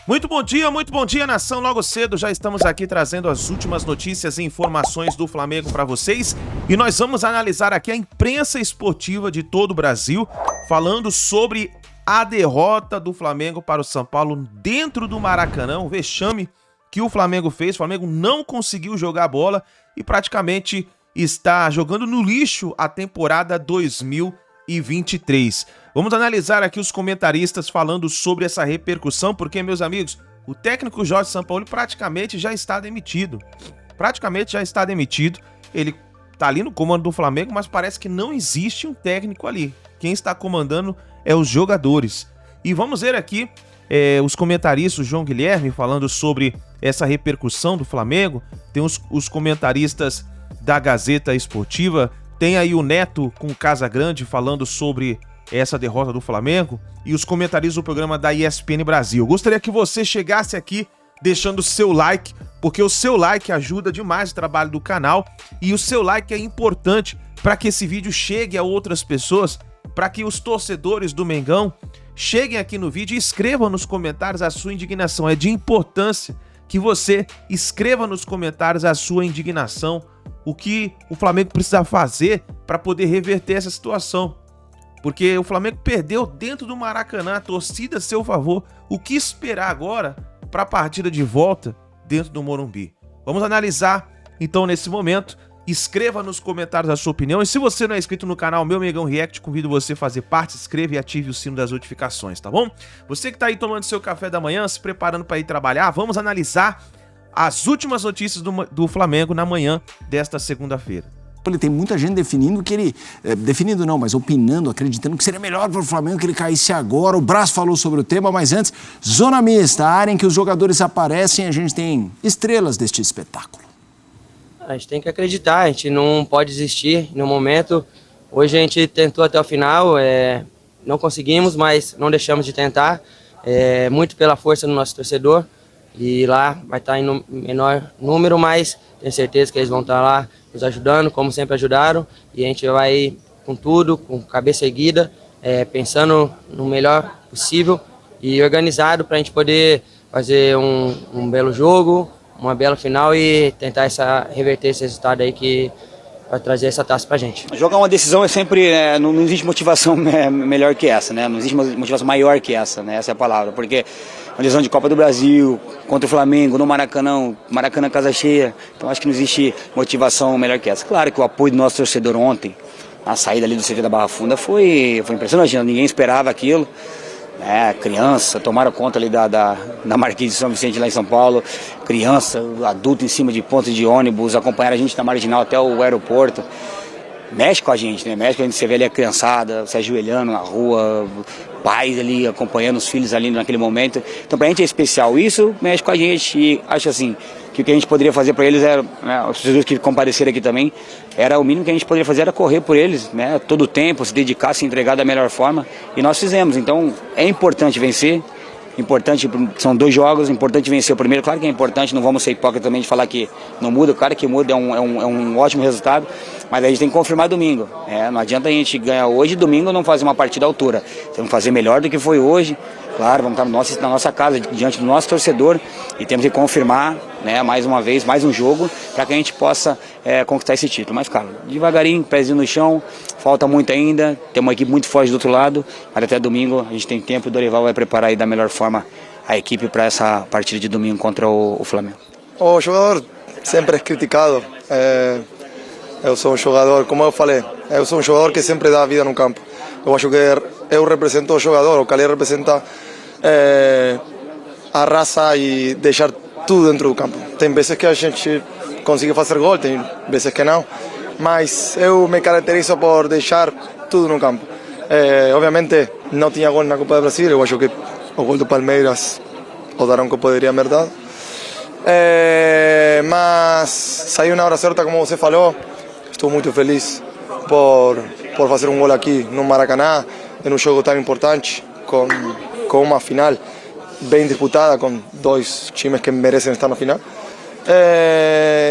Muito bom dia, nação. Logo cedo já estamos aqui trazendo as últimas notícias e informações do Flamengo para vocês. E nós vamos analisar aqui a imprensa esportiva de todo o Brasil, falando sobre a derrota do Flamengo para o São Paulo dentro do Maracanã, o vexame que o Flamengo fez. O Flamengo não conseguiu jogar bola e praticamente está jogando no lixo a temporada 2023. Vamos analisar aqui os comentaristas falando sobre essa repercussão, porque, meus amigos, o técnico Jorge Sampaoli praticamente já está demitido. Ele está ali no comando do Flamengo, mas parece que não existe um técnico ali. Quem está comandando é os jogadores. E vamos ver aqui os comentaristas, o João Guilherme falando sobre essa repercussão do Flamengo. Tem os comentaristas da Gazeta Esportiva, tem aí o Neto com Casagrande falando sobre essa derrota do Flamengo e os comentaristas do programa da ESPN Brasil. Eu gostaria que você chegasse aqui deixando o seu like, porque o seu like ajuda demais o trabalho do canal e o seu like é importante para que esse vídeo chegue a outras pessoas, para que os torcedores do Mengão cheguem aqui no vídeo e escrevam nos comentários a sua indignação. É de importância que você escreva nos comentários a sua indignação, o que o Flamengo precisa fazer para poder reverter essa situação. Porque o Flamengo perdeu dentro do Maracanã, a torcida a seu favor. O que esperar agora para a partida de volta dentro do Morumbi? Vamos analisar então nesse momento. Escreva nos comentários a sua opinião. E se você não é inscrito no canal Meu Mengão React, convido você a fazer parte, se inscreva e ative o sino das notificações, tá bom? Você que está aí tomando seu café da manhã, se preparando para ir trabalhar, vamos analisar as últimas notícias do Flamengo na manhã desta segunda-feira. Ele tem muita gente definindo que ele... definindo não, mas opinando, acreditando que seria melhor para o Flamengo que ele caísse agora. O Braz falou sobre o tema, mas antes, zona mista, a área em que os jogadores aparecem, a gente tem estrelas deste espetáculo. A gente tem que acreditar, a gente não pode desistir no momento. Hoje a gente tentou até o final, não conseguimos, mas não deixamos de tentar. Muito pela força do nosso torcedor. E lá vai estar em menor número, mas tenho certeza que eles vão estar lá nos ajudando, como sempre ajudaram. E a gente vai com tudo, com cabeça erguida, pensando no melhor possível e organizado para a gente poder fazer um belo jogo, uma bela final e tentar reverter esse resultado aí que vai trazer essa taça pra gente. Jogar uma decisão é sempre, não existe motivação melhor que essa, né? Não existe motivação maior que essa, né? Essa é a palavra, porque uma decisão de Copa do Brasil, contra o Flamengo, no Maracanã, casa cheia, então acho que não existe motivação melhor que essa. Claro que o apoio do nosso torcedor ontem, a saída ali do CT da Barra Funda foi impressionante, ninguém esperava aquilo. Criança, tomaram conta ali da Marquês de São Vicente lá em São Paulo, criança, adulto em cima de pontos de ônibus, acompanharam a gente na Marginal até o aeroporto. Mexe com a gente, né? Mexe com a gente, você vê ali a criançada se ajoelhando na rua, pais ali acompanhando os filhos ali naquele momento. Então pra gente é especial, isso mexe com a gente e acho assim, que o que a gente poderia fazer para eles era, os pessoas que compareceram aqui também, era o mínimo que a gente poderia fazer era correr por eles, né? Todo o tempo, se dedicar, se entregar da melhor forma e nós fizemos. Então é importante vencer, são 2 jogos, importante vencer o primeiro, claro que é importante, não vamos ser hipócritas também de falar que não muda, claro que muda, é um ótimo resultado, mas a gente tem que confirmar domingo, não adianta a gente ganhar hoje e domingo não fazer uma partida à altura, temos que fazer melhor do que foi hoje, claro, vamos estar na nossa casa, diante do nosso torcedor e temos que confirmar, mais uma vez, mais um jogo, para que a gente possa conquistar esse título, mas cara, devagarinho, pezinho no chão, falta muito ainda, tem uma equipe muito forte do outro lado, mas até domingo a gente tem tempo e o Dorival vai preparar aí da melhor forma a equipe para essa partida de domingo contra o Flamengo. O jogador sempre é criticado, eu sou um jogador, como eu falei, eu sou um jogador que sempre dá a vida no campo. Eu acho que eu represento o jogador, o Calé representa a raça e deixar tudo dentro do campo. Tem vezes que a gente consegue fazer gol, tem vezes que não, mas eu me caracterizo por deixar tudo no campo. Obviamente não tinha gol na Copa do Brasil, eu acho que o gol do Palmeiras o Daronco poderia haver dado. Mas saiu na hora certa, como você falou. Estou muito feliz por fazer um gol aqui no Maracanã, em um jogo tão importante, com uma final bem disputada, com 2 times que merecem estar na final.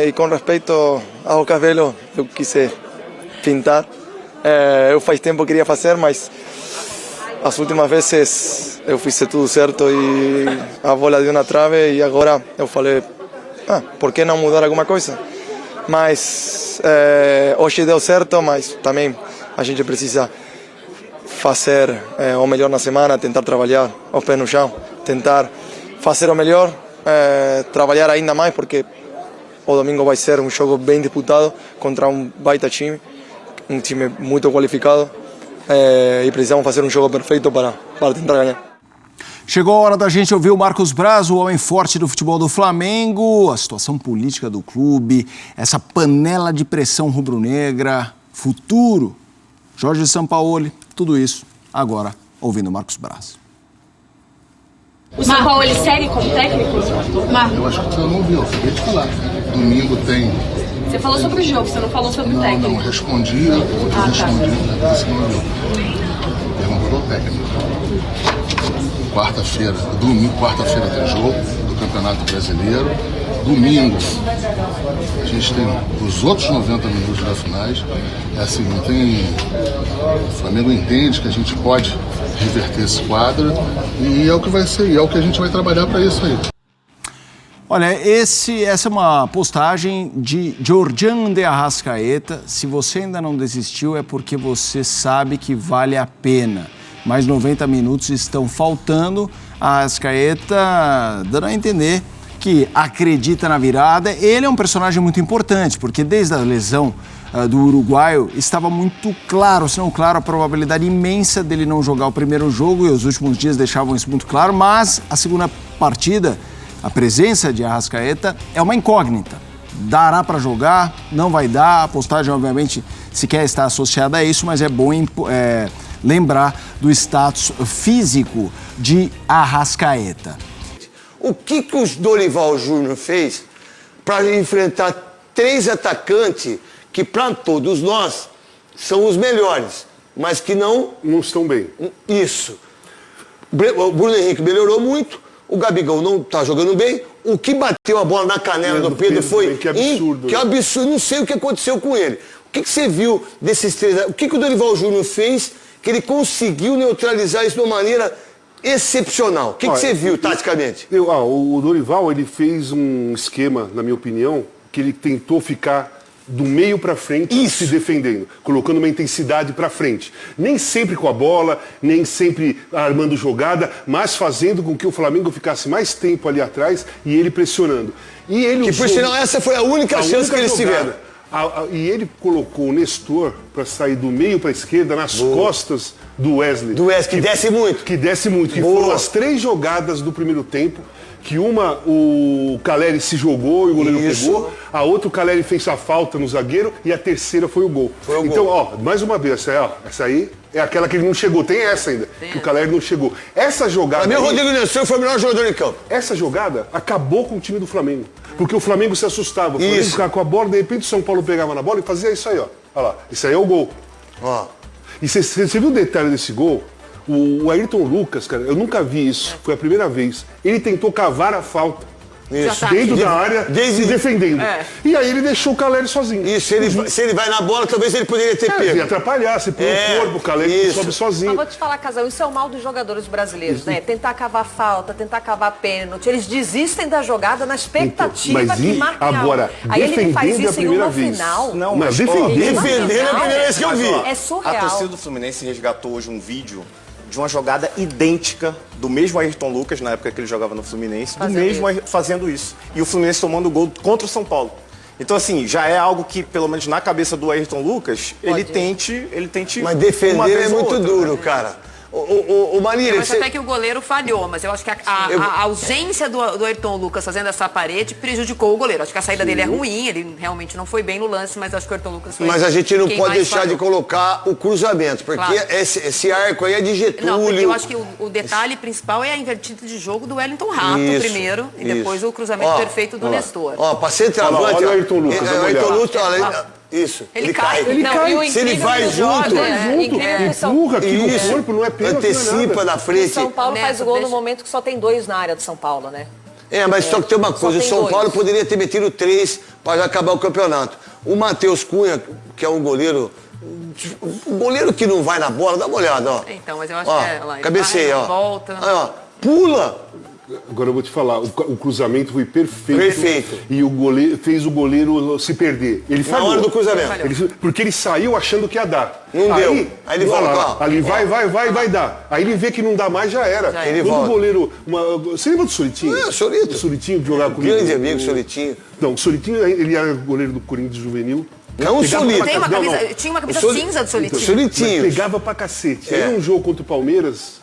E com respeito ao cabelo, eu quis pintar. Eu faz tempo queria fazer, mas as últimas vezes eu fiz tudo certo e a bola deu na trave e agora eu falei, por que não mudar alguma coisa? Mas hoje deu certo, mas também a gente precisa fazer o melhor na semana, tentar trabalhar os pés no chão, tentar fazer o melhor, trabalhar ainda mais, porque o domingo vai ser um jogo bem disputado contra um baita time, um time muito qualificado, e precisamos fazer um jogo perfeito para tentar ganhar. Chegou a hora da gente ouvir o Marcos Braz, o homem forte do futebol do Flamengo, a situação política do clube, essa panela de pressão rubro-negra, futuro, Jorge Sampaoli, tudo isso agora ouvindo o Marcos Braz. O Sampaoli segue como técnico? Eu acho que você não ouviu, eu acabei de falar. Domingo tem... Você falou sobre o jogo, você não falou sobre o técnico. Não, respondi, eu respondi, você não ouviu. Perguntou ao técnico. Quarta-feira, domingo, quarta-feira tem jogo do Campeonato Brasileiro. Domingo, a gente tem os outros 90 minutos da finais. É assim, não tem... O Flamengo entende que a gente pode reverter esse quadro e é o que vai ser, e é o que a gente vai trabalhar para isso aí. Olha, essa é uma postagem de Georgian de Arrascaeta. Se você ainda não desistiu, é porque você sabe que vale a pena. Mais 90 minutos estão faltando. A Arrascaeta dando a entender que acredita na virada. Ele é um personagem muito importante, porque desde a lesão do uruguaio estava muito claro, se não claro, a probabilidade imensa dele não jogar o primeiro jogo, e os últimos dias deixavam isso muito claro, mas a segunda partida, a presença de Arrascaeta é uma incógnita. Dará para jogar? Não vai dar? A postagem, obviamente, sequer está associada a isso, mas é bom lembrar do status físico de Arrascaeta. O que o Dorival Júnior fez para enfrentar 3 atacantes que, para todos nós, são os melhores, mas que não estão bem. Isso. O Bruno Henrique melhorou muito, o Gabigol não está jogando bem. O que bateu a bola na canela do Pedro foi... Que absurdo. Que absurdo, não sei o que aconteceu com ele. O que você viu desses 3... O que o Dorival Júnior fez que ele conseguiu neutralizar isso de uma maneira excepcional? O que você viu, taticamente? O Dorival, ele fez um esquema, na minha opinião, que ele tentou ficar do meio para frente, se defendendo, colocando uma intensidade para frente. Nem sempre com a bola, nem sempre armando jogada, mas fazendo com que o Flamengo ficasse mais tempo ali atrás e ele pressionando. E ele que, por sinal, essa foi a única chance que eles tiveram. E ele colocou o Nestor para sair do meio para a esquerda nas costas do Wesley. Do Wesley, que desce muito. Que desce muito. Que foram as 3 jogadas do primeiro tempo, que uma o Caleri se jogou e o goleiro pegou, a outra o Caleri fez a falta no zagueiro e a terceira foi o gol. Então, mais uma vez, essa aí é aquela que ele não chegou. Tem essa ainda, que o Caleri não chegou. Essa jogada... Para mim, o Rodrigo Nestor foi o melhor jogador em campo. Essa jogada acabou com o time do Flamengo. Porque o Flamengo se assustava. O Flamengo ficava com a bola, de repente o São Paulo pegava na bola e fazia isso aí, ó. Olha lá, isso aí é o gol. E você viu o detalhe desse gol? O Ayrton Lucas, cara, eu nunca vi isso, foi a primeira vez. Ele tentou cavar a falta dentro da área, se defendendo. E aí ele deixou o Caleri sozinho. Isso, se ele vai na bola, talvez ele poderia ter pego. Ia atrapalhar, se põe o corpo, o Caleri sobe sozinho. Mas vou te falar, Casal, isso é o mal dos jogadores brasileiros, né? Tentar cavar falta, tentar cavar pênalti. Eles desistem da jogada na expectativa que marca agora, aí ele faz isso em uma vez. Final. Não, mas defendendo a primeira vez que eu vi. É surreal. A torcida do Fluminense resgatou hoje um vídeo de uma jogada idêntica do mesmo Ayrton Lucas, na época que ele jogava no Fluminense, fazendo isso. E o Fluminense tomando gol contra o São Paulo. Então, assim, já é algo que, pelo menos na cabeça do Ayrton Lucas, ele tente mas defender é muito duro, cara. O Marília, eu acho até que o goleiro falhou, mas eu acho que a ausência do Ayrton Lucas fazendo essa parede prejudicou o goleiro. Acho que a saída dele é ruim, ele realmente não foi bem no lance, mas acho que o Ayrton Lucas foi. Mas a gente não pode deixar de colocar o cruzamento, porque esse arco aí é de Getúlio. Não, porque eu acho que o detalhe principal é a invertida de jogo do Wellington Rato primeiro, e depois o cruzamento perfeito do Nestor. Pra centroavante. Olha o Ayrton Lucas. O Ayrton Lucas, olha. Isso. Ele cai. Se ele vai junto, empurra aqui no corpo, não é pênalti, antecipa na frente. O São Paulo faz o gol no momento que só tem 2 na área do São Paulo, né? Mas só que tem uma coisa, o São Paulo poderia ter metido 3 para já acabar o campeonato. O Matheus Cunha, que é um goleiro O goleiro que não vai na bola, dá uma olhada, ó. Então, mas eu acho Ó, que é lá. cabeceia, ó. Volta. Aí, ó, pula. Agora eu vou te falar, o cruzamento foi perfeito. Perfeito. E o goleiro fez o goleiro se perder. Ele falhou. Na hora do cruzamento. Porque ele saiu achando que ia dar. Não deu. Aí ele volta lá. Ali vai dar. Aí ele vê que não dá mais, já era. Ele Quando volta. o goleiro... você lembra do Solitinho? É, Solito. O Solitinho jogava comigo. Grande amigo, Solitinho. Não, o Solitinho, ele era goleiro do Corinthians juvenil. Não o Solito. Tinha uma camisa cinza do Solitinho. Solitinho. Pegava pra cacete. Aí um jogo contra o Palmeiras,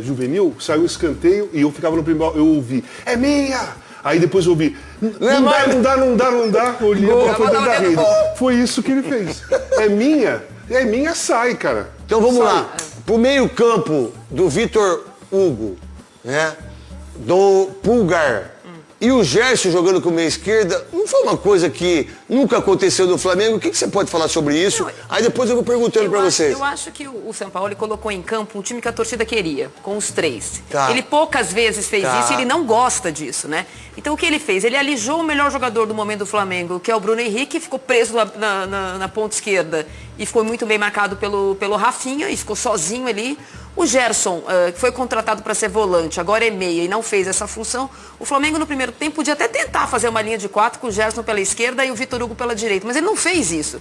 juvenil, saiu um escanteio e eu ficava no primeiro, eu ouvi, é minha! Aí depois eu ouvi, não dá, olhei a bola foi dentro da rede. Foi isso que ele fez. É minha, sai, cara. Então vamos lá. Pro meio campo do Vitor Hugo, né? Do Pulgar. E o Gerson jogando com meia esquerda, não foi uma coisa que nunca aconteceu no Flamengo? O que você pode falar sobre isso? Não, aí depois eu vou perguntando pra vocês. Eu acho que o São Paulo colocou em campo um time que a torcida queria, com os três. Tá. Ele poucas vezes fez isso e ele não gosta disso, né? Então o que ele fez? Ele alijou o melhor jogador do momento do Flamengo, que é o Bruno Henrique, ficou preso na ponta esquerda e ficou muito bem marcado pelo Rafinha e ficou sozinho ali. O Gerson, que foi contratado para ser volante, agora é meia e não fez essa função. O Flamengo no primeiro tempo podia até tentar fazer uma linha de 4 com o Gerson pela esquerda e o Vitor Hugo pela direita, mas ele não fez isso.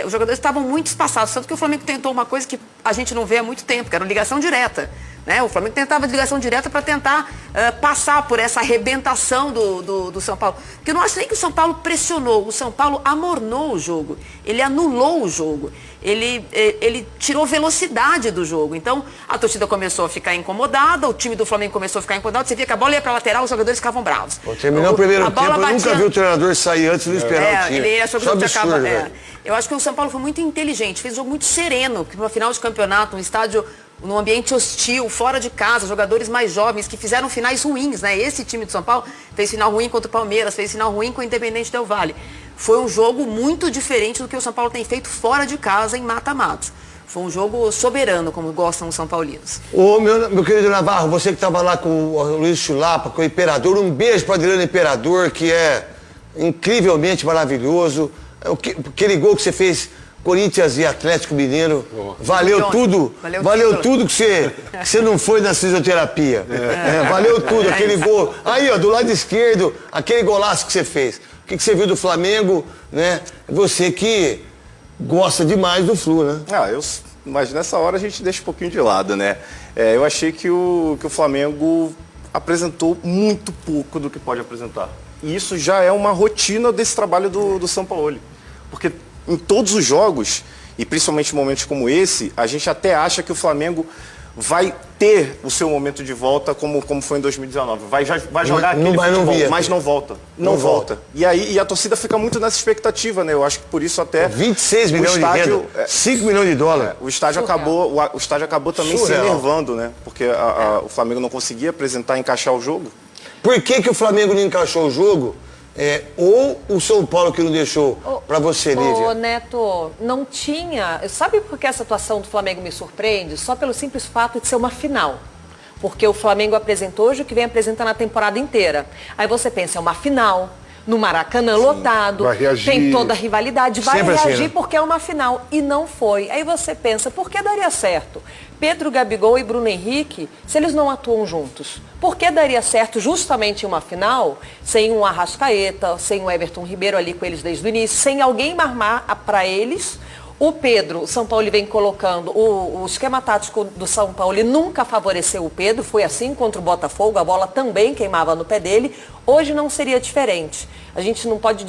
Os jogadores estavam muito espaçados, tanto que o Flamengo tentou uma coisa que a gente não vê há muito tempo, que era ligação direta. Né? O Flamengo tentava de ligação direta para tentar passar por essa arrebentação do São Paulo. Porque eu não acho nem que o São Paulo pressionou, o São Paulo amornou o jogo, ele anulou o jogo. Ele tirou velocidade do jogo. Então, a torcida começou a ficar incomodada, o time do Flamengo começou a ficar incomodado. Você via que a bola ia para a lateral, os jogadores ficavam bravos. Terminou o primeiro tempo, eu nunca vi o treinador sair antes de esperar o time. Ele achou que Só não tinha absurdo, acabado. Eu acho que o São Paulo foi muito inteligente, fez um jogo muito sereno, porque no final de campeonato, um estádio, num ambiente hostil, fora de casa, jogadores mais jovens que fizeram finais ruins, né? Esse time de São Paulo fez final ruim contra o Palmeiras, fez final ruim com o Independente Del Valle. Foi um jogo muito diferente do que o São Paulo tem feito fora de casa em mata-matos. Foi um jogo soberano, como gostam os são paulinos. Ô, meu querido Navarro, você que estava lá com o Luiz Chulapa, com o Imperador, um beijo para Adriano Imperador, que é incrivelmente maravilhoso. Aquele gol que você fez, Corinthians e Atlético Mineiro, valeu tudo. Valeu tudo que você não foi na fisioterapia. Valeu tudo, aquele gol. Aí, ó, do lado esquerdo, aquele golaço que você fez. O que você viu do Flamengo, né? Você que gosta demais do Flu, né? Mas nessa hora a gente deixa um pouquinho de lado, né? Eu achei que o Flamengo apresentou muito pouco do que pode apresentar. E isso já é uma rotina desse trabalho do São Paulo. Porque em todos os jogos, e principalmente em momentos como esse, a gente até acha que o Flamengo vai ter o seu momento de volta como foi em 2019. Vai jogar aquele futebol, mas não volta. Não volta. E aí a torcida fica muito nessa expectativa, né? Eu acho que por isso até... 26 milhões de renda, 5 milhões de dólares. O estádio acabou também se enervando, né? Porque o Flamengo não conseguia apresentar, encaixar o jogo. Por que o Flamengo não encaixou o jogo? Ou o São Paulo que não deixou para você, Lívia? Ô, Neto, não tinha... Sabe por que essa atuação do Flamengo me surpreende? Só pelo simples fato de ser uma final. Porque o Flamengo apresentou hoje o que vem apresentando a temporada inteira. Aí você pensa, é uma final, no Maracanã lotado, tem toda a rivalidade, vai reagir assim, né? Porque é uma final. E não foi. Aí você pensa, por que daria certo? Pedro, Gabigol e Bruno Henrique, se eles não atuam juntos, por que daria certo justamente em uma final, sem um Arrascaeta, sem um Everton Ribeiro ali com eles desde o início, sem alguém marmar para eles? O Pedro, o São Paulo vem colocando, o esquema tático do São Paulo nunca favoreceu o Pedro, foi assim contra o Botafogo, a bola também queimava no pé dele, hoje não seria diferente. A gente não pode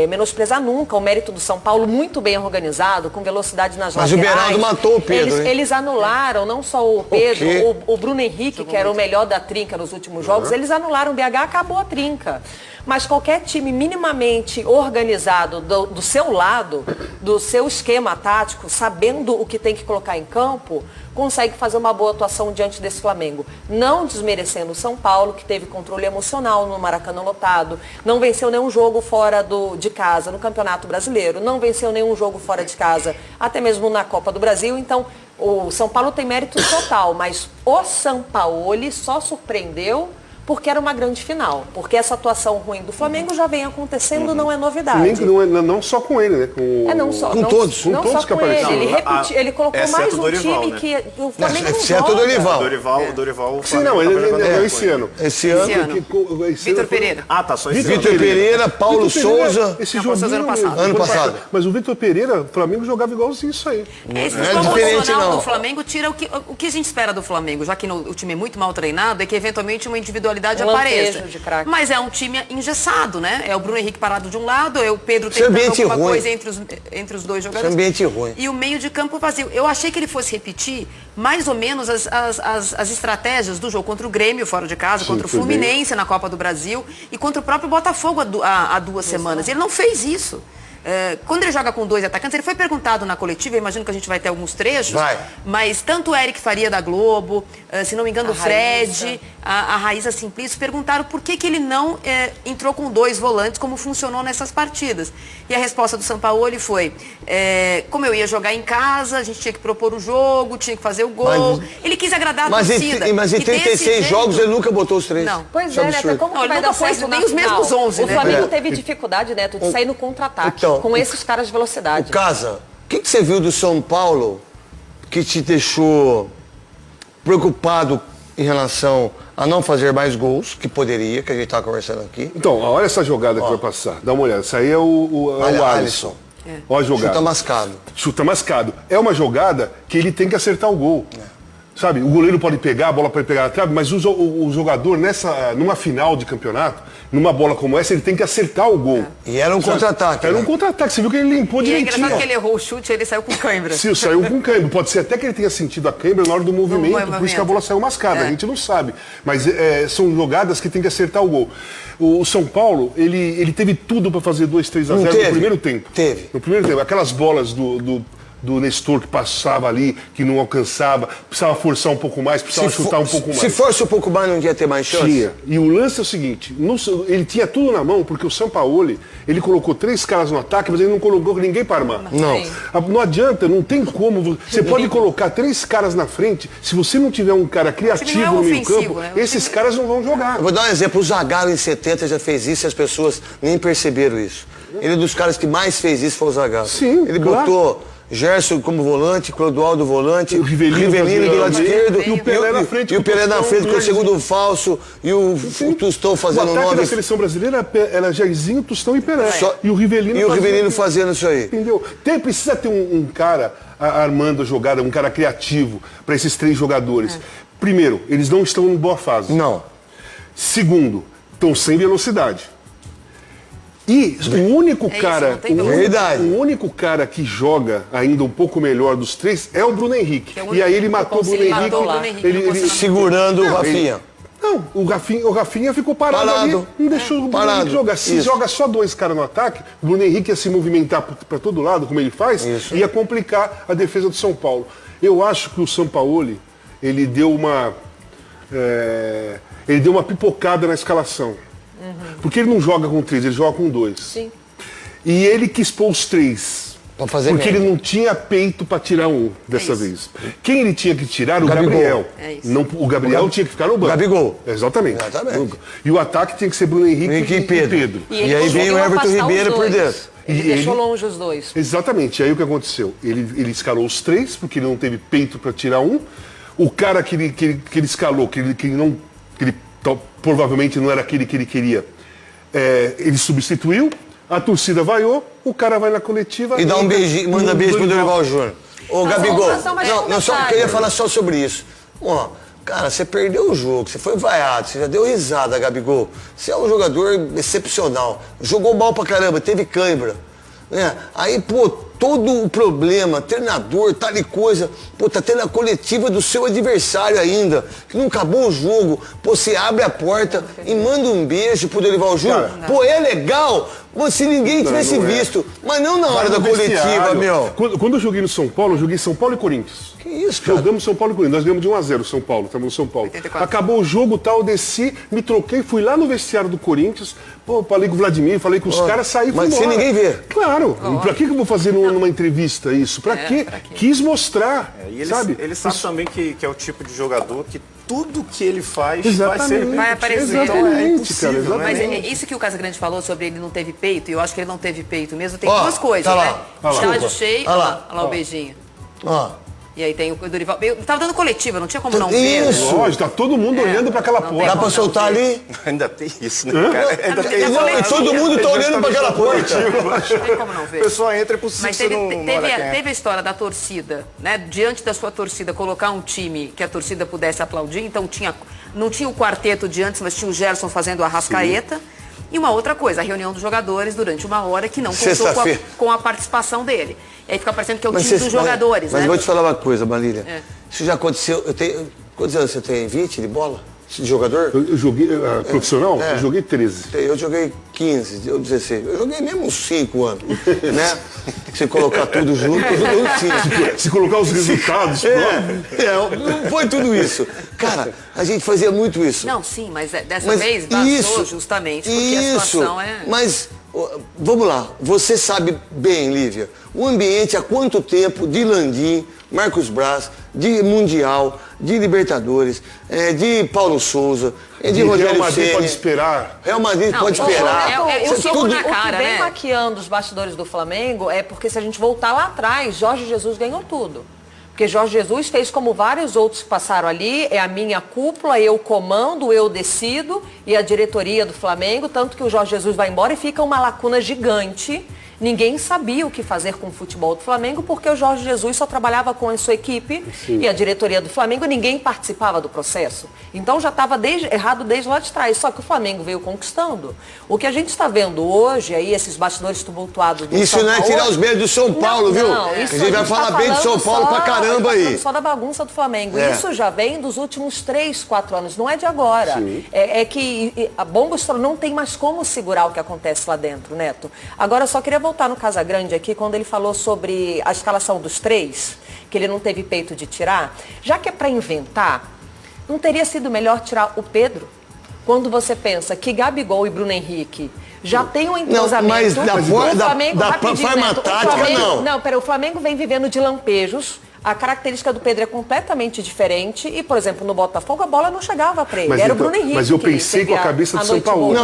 menosprezar nunca o mérito do São Paulo, muito bem organizado, com velocidade nas laterais. Mas o Beraldo matou o Pedro, eles anularam não só o Pedro, o Bruno Henrique, que era o melhor da trinca nos últimos jogos, eles anularam o BH, acabou a trinca. Mas qualquer time minimamente organizado do seu lado, do seu esquema tático, sabendo o que tem que colocar em campo, consegue fazer uma boa atuação diante desse Flamengo. Não desmerecendo o São Paulo, que teve controle emocional no Maracanã lotado, não venceu nenhum jogo fora de casa no Campeonato Brasileiro, não venceu nenhum jogo fora de casa, até mesmo na Copa do Brasil. Então, o São Paulo tem mérito total, mas o Sampaoli só surpreendeu porque era uma grande final. Porque essa atuação ruim do Flamengo já vem acontecendo, não é novidade. Flamengo não só com ele, né? Com todos que apareceram. Ele colocou mais um Dorival, time né? que o Flamengo não exceto joga. o Dorival. O Dorival. Sim, não, ele é esse ano. Esse ano. Vitor Pereira. Ah, tá, só esse Vitor ano. Pereira, Paulo Souza. Esse Paulo Souza ano passado. Mas o Vitor Pereira, o Flamengo jogava igualzinho isso aí. Esse Não é futebol diferente, emocional não. do Flamengo tira o que a gente espera do Flamengo, já que o time é muito mal treinado, é que eventualmente uma individualidade apareça. Mas é um time engessado, né? É o Bruno Henrique parado de um lado, é o Pedro tentando alguma coisa entre os dois jogadores. Ambiente ruim. E o meio de campo vazio. Eu achei que ele fosse repetir mais ou menos as estratégias do jogo contra o Grêmio fora de casa, contra o Fluminense na Copa do Brasil e contra o próprio Botafogo há 2 semanas. Ele não fez isso. Quando ele joga com 2 atacantes, ele foi perguntado na coletiva, eu imagino que a gente vai ter alguns trechos, mas tanto o Eric Faria da Globo, se não me engano o Fred, a Raíssa Simplício, perguntaram por que ele não entrou com 2 volantes, como funcionou nessas partidas. E a resposta do Sampaoli foi, como eu ia jogar em casa, a gente tinha que propor o jogo, tinha que fazer o gol. Ele quis agradar a torcida. Mas em 36 jogos ele nunca botou os 3. Não. Pois é, Neto, como que vai dar certo na nem os mesmos 11, O né? Flamengo teve dificuldade, Neto, de sair no contra-ataque com esses caras de velocidade. O Casa, o que você viu do São Paulo que te deixou preocupado em relação a não fazer mais gols, que poderia, que a gente estava conversando aqui? Então, olha essa jogada que vai passar. Dá uma olhada. Isso aí é o Alisson. Olha a jogada. Chuta mascado. Chuta mascado. É uma jogada que ele tem que acertar o gol. Sabe, o goleiro pode pegar, a bola pode pegar na trave, mas o jogador, numa final de campeonato, numa bola como essa, ele tem que acertar o gol. E era um contra-ataque. Era um contra-ataque, você viu que ele limpou direitinho. E é engraçado que ele errou o chute e ele saiu com cãibra. Sim, saiu com cãibra. Pode ser até que ele tenha sentido a cãibra na hora do movimento, por isso que a bola saiu mascada, a gente não sabe. Mas são jogadas que tem que acertar o gol. O São Paulo, ele teve tudo para fazer 2-3 a 0 no primeiro tempo. No primeiro tempo. Aquelas bolas do Nestor que passava ali, que não alcançava, precisava forçar um pouco mais, precisava chutar um pouco mais. Se força um pouco mais, não ia ter mais chance? Tinha. E o lance é o seguinte, ele tinha tudo na mão, porque o Sampaoli, ele colocou 3 caras no ataque, mas ele não colocou ninguém para armar. Não adianta, não tem como. Você pode colocar 3 caras na frente, se você não tiver um cara criativo no meio campo, esses caras não vão jogar. Eu vou dar um exemplo, o Zagallo em 70 já fez isso e as pessoas nem perceberam isso. Ele é dos caras que mais fez isso, foi o Zagallo. Sim, ele botou Gerson como volante, Clodoaldo volante, o Rivelino do lado esquerdo e o Pelé na frente. E o Pelé na frente com o segundo falso e o Tostão fazendo o 9. O ataque da seleção brasileira era Jairzinho, Tostão e Pelé. E o Rivelino fazendo isso aí. Entendeu? Precisa ter um cara armando a jogada, um cara criativo para esses 3 jogadores. Primeiro, eles não estão em boa fase. Não. Segundo, estão sem velocidade. E o único cara que joga ainda um pouco melhor dos 3 é o Bruno Henrique. E aí ele matou o Bruno Henrique. Ele segurando o Rafinha. Não, o Rafinha ficou parado ali, não deixou o Bruno Henrique jogar. Se joga só 2 caras no ataque, o Bruno Henrique ia se movimentar para todo lado, como ele faz, ia complicar a defesa do São Paulo. Eu acho que o Sampaoli, ele deu uma pipocada na escalação. Porque ele não joga com 3, ele joga com 2. Sim. E ele quis pôr os 3. Porque ele não tinha peito para tirar um dessa vez. Quem ele tinha que tirar? O Gabriel. O Gabriel tinha que ficar no banco. Gabigol. Exatamente. E o ataque tinha que ser Bruno Henrique e Pedro. E aí vem o Everton Ribeiro por dentro. Ele deixou longe os 2. Exatamente. E aí o que aconteceu? Ele escalou os 3, porque ele não teve peito para tirar um. O cara que ele escalou, que ele provavelmente não era aquele que ele queria, ele substituiu, a torcida vaiou, o cara vai na coletiva... E dá um beijinho, manda beijo pro Dorival Júnior. Ô, Gabigol, eu queria falar só sobre isso. Ó, cara, você perdeu o jogo, você foi vaiado, você já deu risada, Gabigol. Você é um jogador excepcional, jogou mal pra caramba, teve cãibra. Aí, todo o problema, treinador, tal e coisa, tá tendo a coletiva do seu adversário ainda, que não acabou o jogo, você abre a porta e manda um beijo pro Dorival Júnior. É legal se ninguém tivesse visto, mas não na hora da coletiva, meu. Quando eu joguei no São Paulo, eu joguei São Paulo e Corinthians. Que isso, cara? Jogamos São Paulo e Corinthians, nós ganhamos de 1-0 São Paulo, estamos no São Paulo. 84. Acabou o jogo, eu desci, me troquei, fui lá no vestiário do Corinthians, falei com o Vladimir, falei com os caras, saí e fui embora. Mas sem ninguém ver. Claro, pra que eu vou fazer numa entrevista isso? Pra quê? Quis mostrar, e ele sabe? Ele sabe também que é o tipo de jogador que tudo que ele faz vai aparecer. Então é impossível. Mas isso que o Casagrande falou sobre ele não teve peito, eu acho que ele não teve peito mesmo, tem duas coisas, né? Estádio cheio, olha lá o beijinho. E aí tem o Dorival. Eu tava dando coletiva, não tinha como não ver. Isso! Lógico, tá todo mundo olhando pra aquela porta. Dá pra soltar ali? Ainda tem isso, né, cara? Ainda tem isso. Não, todo mundo tá olhando pra aquela porta. Não tem como não ver. A pessoa entra e por Mas teve a história da torcida, né? Diante da sua torcida, colocar um time que a torcida pudesse aplaudir. Então não tinha o quarteto de antes, mas tinha o Gerson fazendo a Arrascaeta. E uma outra coisa, a reunião dos jogadores durante uma hora que não contou com a participação dele. E aí fica parecendo que é o time dos jogadores, mas né? vou te falar uma coisa, Marília. Isso já aconteceu. Quantos anos você tem? 20 de bola? De jogador? Eu joguei profissional? Eu joguei 13. Eu joguei 15, ou 16. Eu joguei mesmo uns 5 anos, né? Se colocar tudo junto, eu joguei uns 5. Se colocar os resultados, não foi tudo isso. Cara, a gente fazia muito isso. Não, sim, mas dessa vez vazou justamente porque a situação é... Mas, vamos lá, você sabe bem, Lívia, o ambiente há quanto tempo de Landim, Marcos Braz, de Mundial, de Libertadores, de Paulo Souza, de Rogério Real Madrid Ceni. pode esperar. Real Madrid pode esperar. O que vem maquiando os bastidores do Flamengo é porque se a gente voltar lá atrás, Jorge Jesus ganhou tudo. Porque Jorge Jesus fez como vários outros que passaram ali, é a minha cúpula, eu comando, eu decido, e a diretoria do Flamengo, tanto que o Jorge Jesus vai embora e fica uma lacuna gigante. Ninguém sabia o que fazer com o futebol do Flamengo, porque o Jorge Jesus só trabalhava com a sua equipe e a diretoria do Flamengo, ninguém participava do processo. Então já estava errado desde lá de trás, só que o Flamengo veio conquistando. O que a gente está vendo hoje, aí, esses bastidores tumultuados do Isso São não é Paulo, tirar os méritos do São Paulo, viu? A gente vai falar bem de São Paulo pra caramba aí. Só da bagunça do Flamengo. Isso já vem dos últimos 3, 4 anos, não é de agora. É que a bomba estourou, não tem mais como segurar o que acontece lá dentro, Neto. Agora, eu só queria voltar no Casagrande aqui, quando ele falou sobre a escalação dos 3, que ele não teve peito de tirar. Já que é para inventar, não teria sido melhor tirar o Pedro? Quando você pensa que Gabigol e Bruno Henrique já tem um entrosamento... Não, mas da forma tática, não. Não, peraí, o Flamengo vem vivendo de lampejos. A característica do Pedro é completamente diferente e, por exemplo, no Botafogo a bola não chegava para ele, era o Bruno Henrique. Mas eu pensei com a cabeça do Sampaoli.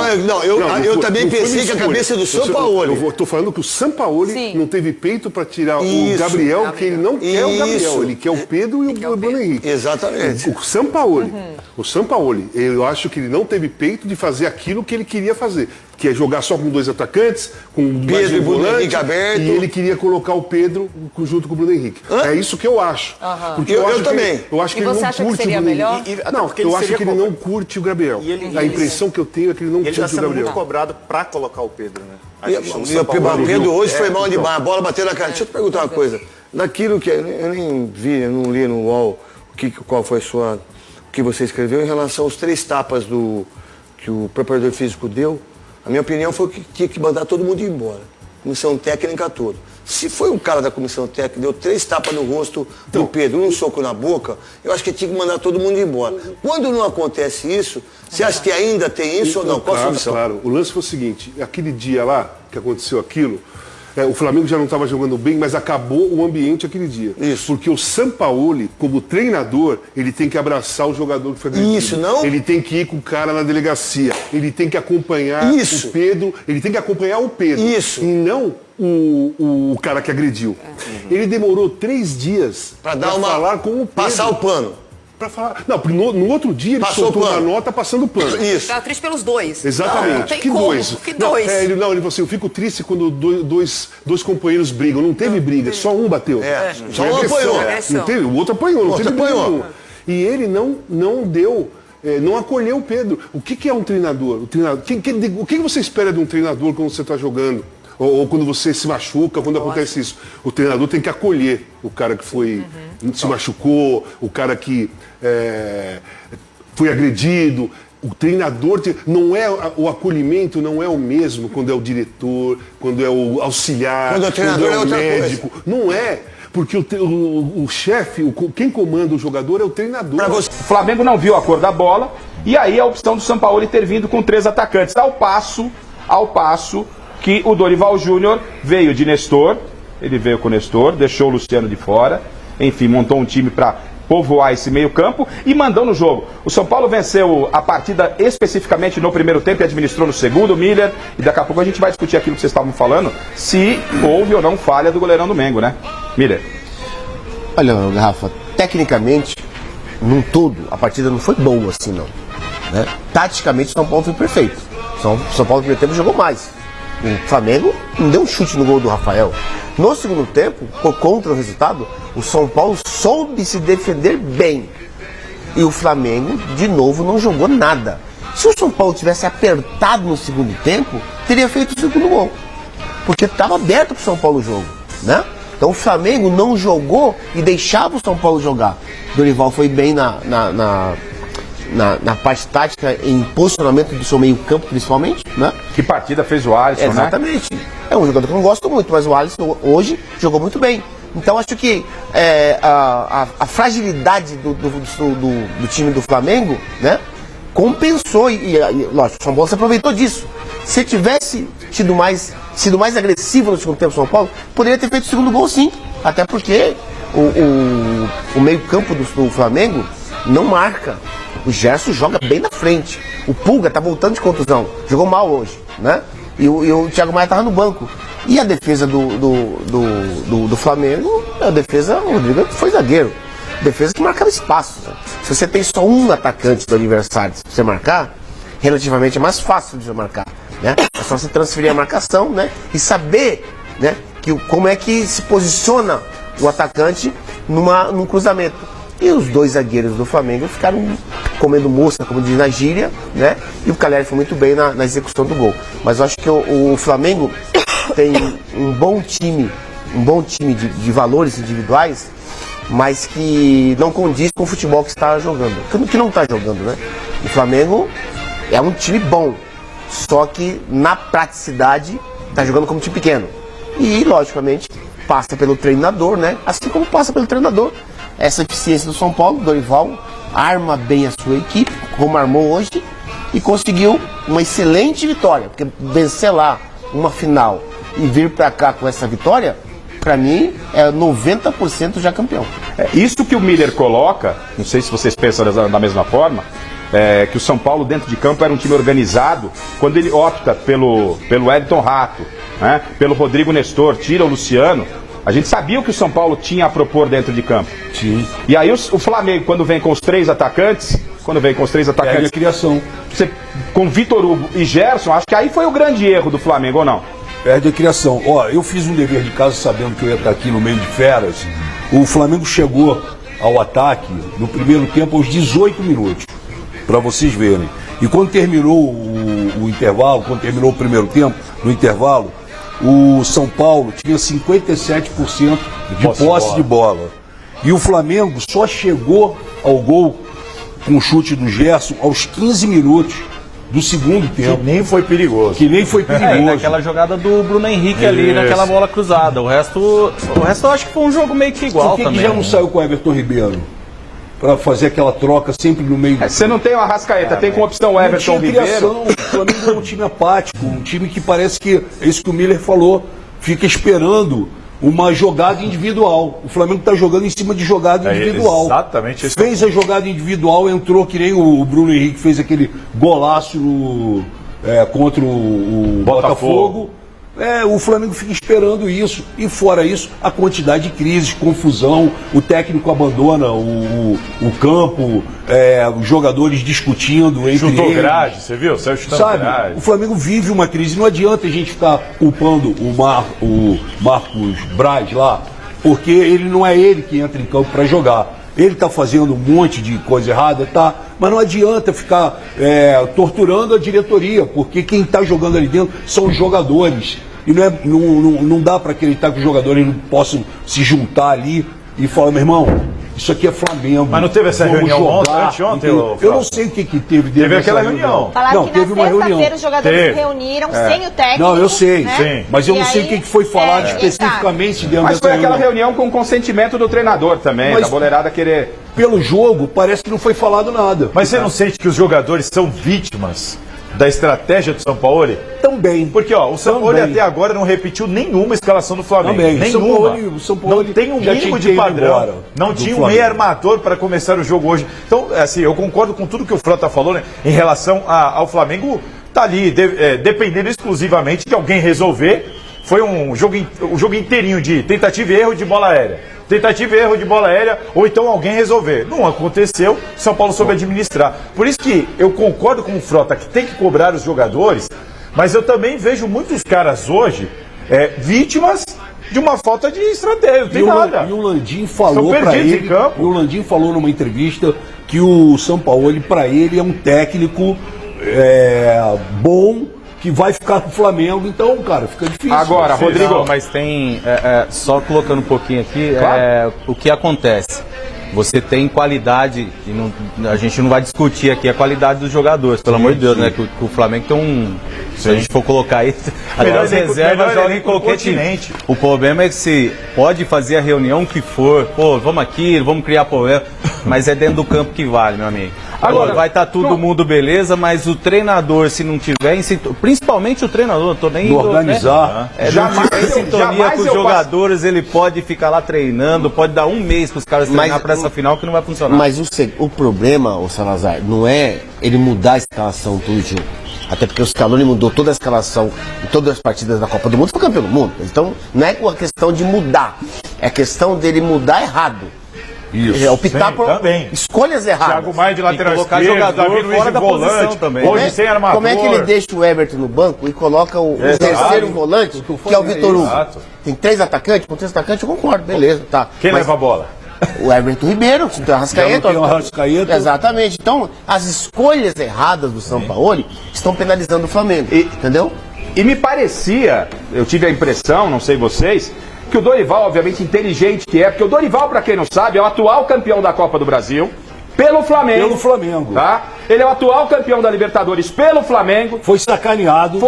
Eu também pensei com a cabeça do Sampaoli. Eu estou falando que o Sampaoli não teve peito para tirar o Gabriel, que ele não quer o Gabriel, ele quer o Pedro e o Bruno Henrique. Exatamente. O Sampaoli, eu acho que ele não teve peito de fazer aquilo que ele queria fazer, que é jogar só com 2 atacantes, com Pedro e Bruno Henrique aberto. E ele queria colocar o Pedro junto com o Bruno Henrique. É isso que eu acho. Porque eu também. Eu acho que ele não curte que seria o Bruno melhor? Não, eu acho que ele não curte o Gabriel. A impressão que eu tenho é que ele não curte o Gabriel. Ele está muito cobrado para colocar o Pedro, né? O Pedro hoje foi mal demais, a bola bateu na cara. Deixa eu te perguntar uma coisa. Daquilo que eu nem vi, eu não li no UOL qual foi o que você escreveu em relação aos 3 tapas que o preparador físico deu. A minha opinião foi que tinha que mandar todo mundo embora. Comissão técnica toda. Se foi um cara da comissão técnica que deu 3 tapas no rosto do Pedro, um soco na boca, eu acho que tinha que mandar todo mundo embora. Quando não acontece isso, você acha que ainda tem isso ou não? Qual a solução? Claro, o lance foi o seguinte, aquele dia lá que aconteceu aquilo, o Flamengo já não estava jogando bem, mas acabou o ambiente aquele dia. Isso. Porque o Sampaoli, como treinador, ele tem que abraçar o jogador que foi agredido. Isso, não? Ele tem que ir com o cara na delegacia. Ele tem que acompanhar o Pedro. Ele tem que acompanhar o Pedro. Isso. E não o cara que agrediu. Ele demorou 3 dias para falar com o Pedro. Passar o pano. Pra falar. Não, porque no outro dia ele soltou uma nota passando pano. Isso. Tava triste pelos 2. Exatamente. Que 2? Que 2? Ele falou assim, eu fico triste quando dois companheiros brigam. Não teve briga, só um bateu. Só um apanhou. Não teve, o outro apanhou, não teve briga nenhuma. E ele não deu, não acolheu o Pedro. O que é um treinador? O que você espera de um treinador quando você está jogando? Ou quando você se machuca, quando acontece isso. O treinador tem que acolher o cara que se machucou, o cara que foi agredido. O treinador, o acolhimento não é o mesmo quando é o diretor, quando é o auxiliar, quando é o médico. Não é. Porque o chefe, quem comanda o jogador é o treinador. O Flamengo não viu a cor da bola e aí a opção do Sampaoli ter vindo com 3 atacantes. Ao passo que o Dorival Júnior veio de Nestor, ele veio com o Nestor, deixou o Luciano de fora, enfim, montou um time para povoar esse meio campo e mandou no jogo. O São Paulo venceu a partida especificamente no primeiro tempo e administrou no segundo, Miller, e daqui a pouco a gente vai discutir aquilo que vocês estavam falando, se houve ou não falha do goleirão do Mengo, né? Miller. Olha, Rafa, tecnicamente, num todo, a partida não foi boa assim, não. Né? Taticamente, o São Paulo foi perfeito. O São Paulo no primeiro tempo jogou mais. O Flamengo não deu um chute no gol do Rafael. No segundo tempo, por contra o resultado, o São Paulo soube se defender bem. E o Flamengo, de novo, não jogou nada. Se o São Paulo tivesse apertado no segundo tempo, teria feito o segundo gol. Porque estava aberto para o São Paulo o jogo, né? Então o Flamengo não jogou e deixava o São Paulo jogar. Dorival foi bem na parte tática, em posicionamento do seu meio campo, principalmente, né? Que partida fez o Alisson, exatamente, né? É um jogador que eu não gosto muito, mas o Alisson hoje jogou muito bem. Então acho que a fragilidade do time do Flamengo, né, compensou e lógico, o São Paulo se aproveitou disso. Se tivesse sido mais agressivo no segundo tempo do São Paulo, poderia ter feito o segundo gol, sim. Até porque o meio campo do Flamengo não marca. O Gerson joga bem na frente. O Pulga tá voltando de contusão. Jogou mal hoje, né? E o Thiago Maia tava no banco. E a defesa do Flamengo, a defesa, o Rodrigo foi zagueiro. Defesa que marcava espaço. Né? Se você tem só um atacante do adversário pra você marcar, relativamente é mais fácil de você marcar. Né? É só você transferir a marcação, né? E saber, né, como é que se posiciona o atacante num cruzamento. E os dois zagueiros do Flamengo ficaram comendo mosca, como diz na gíria, né? E o Calleri foi muito bem na execução do gol. Mas eu acho que o Flamengo tem um bom time de valores individuais, mas que não condiz com o futebol que está jogando. Que não está jogando, né? O Flamengo é um time bom, só que na praticidade está jogando como time pequeno. E, logicamente, passa pelo treinador, né? Assim como passa pelo treinador. Essa eficiência do São Paulo, Dorival arma bem a sua equipe, como armou hoje, e conseguiu uma excelente vitória. Porque vencer lá uma final e vir para cá com essa vitória, para mim, é 90% já campeão. Isso que o Miller coloca, não sei se vocês pensam da mesma forma, que o São Paulo dentro de campo era um time organizado, quando ele opta pelo Wellington Rato, né, pelo Rodrigo Nestor, tira o Luciano. A gente sabia o que o São Paulo tinha a propor dentro de campo. Sim. E aí o Flamengo, quando vem com os três atacantes, perde a criação. Com Vitor Hugo e Gerson, acho que aí foi o grande erro do Flamengo, ou não? Perde a criação. Ó, eu fiz um dever de casa sabendo que eu ia estar aqui no meio de feras. O Flamengo chegou ao ataque no primeiro tempo aos 18 minutos, para vocês verem. E quando terminou o intervalo, quando terminou o primeiro tempo, no intervalo, o São Paulo tinha 57% de posse de bola. E o Flamengo só chegou ao gol com o chute do Gerson aos 15 minutos do segundo tempo. Que nem foi perigoso. Naquela jogada do Bruno Henrique ali, naquela bola cruzada. O resto eu acho que foi um jogo meio que igual. Por que também. Que já não saiu com o Everton Ribeiro? Para fazer aquela troca sempre no meio. Você não tem o Arrascaeta, tem como opção o Everton Ribeiro. O Flamengo é um time apático, um time que parece que, é isso que o Miller falou, fica esperando uma jogada individual. O Flamengo está jogando em cima de jogada individual. Exatamente isso. Fez a jogada individual, entrou que nem o Bruno Henrique fez aquele golaço contra o Botafogo. O Flamengo fica esperando isso. E fora isso, a quantidade de crises, confusão, o técnico abandona o campo, os jogadores discutindo entre Chutou eles. grade, você viu? Saiu chutando grade. O Flamengo vive uma crise. Não adianta a gente ficar culpando o Marcos Braz lá, porque ele não é ele que entra em campo para jogar. Ele está fazendo um monte de coisa errada, tá? Mas não adianta ficar torturando a diretoria, porque quem está jogando ali dentro são os jogadores. E não dá para acreditar que os jogadores não possam se juntar ali e falar, meu irmão, isso aqui é Flamengo. Mas não teve essa reunião anteontem? Eu não sei o que teve. Teve aquela reunião. Falaram que teve na uma reunião. Sexta-feira os jogadores se reuniram sem o técnico. Não, eu sei, né? mas eu não sei o que foi falado especificamente dentro Mas dessa foi aquela reunião com consentimento do treinador também, da boleirada querer... Pelo jogo, parece que não foi falado nada. Mas você não sente que os jogadores são vítimas da estratégia do São Paulo? Também. Porque, ó, o São Paulo até agora não repetiu nenhuma escalação do Flamengo. Também. Nenhuma. O São Paulo não tem um mínimo de padrão. Não tinha um meio armador para começar o jogo hoje. Então, assim, eu concordo com tudo que o Frota falou, né, em relação ao Flamengo tá ali, dependendo exclusivamente de alguém resolver. Foi um jogo inteirinho de tentativa e erro de bola aérea. Tentativa e erro de bola aérea, ou então alguém resolver. Não aconteceu, São Paulo soube administrar. Por isso que eu concordo com o Frota que tem que cobrar os jogadores, mas eu também vejo muitos caras hoje vítimas de uma falta de estratégia, não tem nada. E o Landim falou para ele, o Landim falou numa entrevista que o São Paulo, para ele, é um técnico bom, que vai ficar com o Flamengo, então, cara, fica difícil. Agora, Rodrigo, não, mas tem, só colocando um pouquinho aqui, claro. O que acontece? Você tem qualidade, e não, a gente não vai discutir aqui a qualidade dos jogadores, pelo amor de Deus, né? Que o Flamengo tem um... Se a gente for colocar aí, até as reservas jogam em qualquer time. O problema é que se pode fazer a reunião que for, pô, vamos aqui, vamos criar problema, mas é dentro do campo que vale, meu amigo. Agora, vai estar todo mundo beleza, mas o treinador, se não tiver em sintonia, principalmente o treinador, não tô nem indo, organizar, né? Jamais em sintonia com os jogadores, ele pode ficar lá treinando, pode dar um mês para os caras treinar para essa final que não vai funcionar. Mas o problema, o Salazar, não é ele mudar a escalação todo jogo. Até porque o Scaloni mudou toda a escalação em todas as partidas da Copa do Mundo, foi campeão do mundo. Então, não é uma questão de mudar, é questão dele mudar errado. Isso. Optar por escolhas erradas. Thiago Maia de lateral esquerdo, jogador fora da posição também. Hoje sem armador. Como é que ele deixa o Everton no banco e coloca o terceiro volante, que é o Vitor Hugo? Tem 3 atacantes, com 3 atacantes eu concordo, beleza, tá. Quem leva a bola? O Everton Ribeiro, o Arrascaeta. Exatamente. Então, as escolhas erradas do São Paulo estão penalizando o Flamengo, entendeu? E me parecia, eu tive a impressão, não sei vocês, que o Dorival, obviamente inteligente que porque o Dorival, para quem não sabe, é o atual campeão da Copa do Brasil, pelo Flamengo. Pelo Flamengo. Tá? Ele é o atual campeão da Libertadores pelo Flamengo. Foi sacaneado.